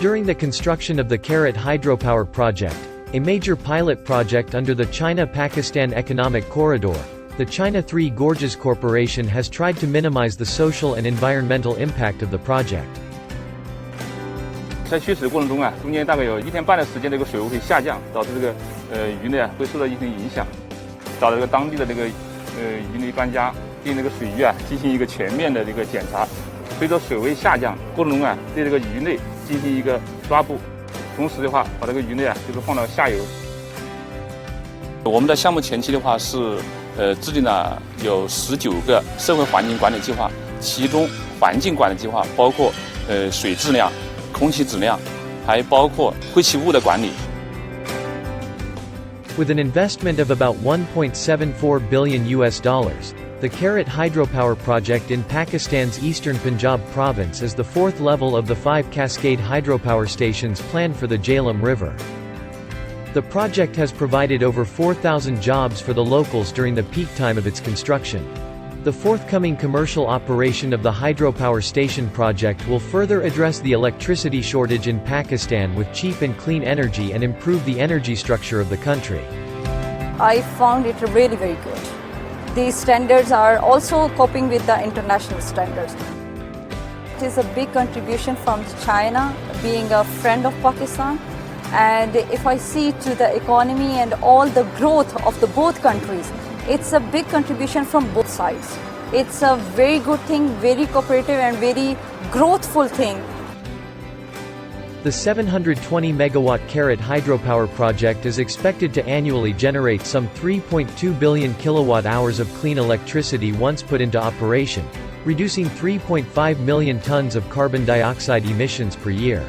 During the construction of the Karat hydropower project, a major pilot project under the China-Pakistan Economic Corridor, the China Three Gorges Corporation has tried to minimize the social and environmental impact of the project. 在蓄水过程中啊，中间大概有1天半的时间，这个水位会下降，导致这个鱼类啊会受到一定影响。找这个当地的这个鱼类专家对这个水域啊进行一个全面的这个检查。随着水位下降过程中啊，对这个鱼类进行一个抓捕，同时的话把这个鱼类啊就是放到下游。我们的项目前期的话是制定了有19个社会环境管理计划，其中环境管理计划包括水质量、空气质量，还包括废弃物的管理。With an investment of about $1.74 billion, the Karat hydropower project in Pakistan's eastern Punjab province is the fourth level of the 5 Cascade hydropower stations planned for the Jhelum River. The project has provided over 4,000 jobs for the locals during the peak time of its construction. The forthcoming commercial operation of the hydropower station project will further address the electricity shortage in Pakistan with cheap and clean energy and improve the energy structure of the country. I found it really very good. These standards are also coping with the international standards. It is a big contribution from China, being a friend of Pakistan. And if I see to the economy and all the growth of the both countries, it's a big contribution from both sides. It's a very good thing, very cooperative and very growthful thing. The 720 megawatt Karat hydropower project is expected to annually generate some 3.2 billion kilowatt hours of clean electricity once put into operation, reducing 3.5 million tons of carbon dioxide emissions per year.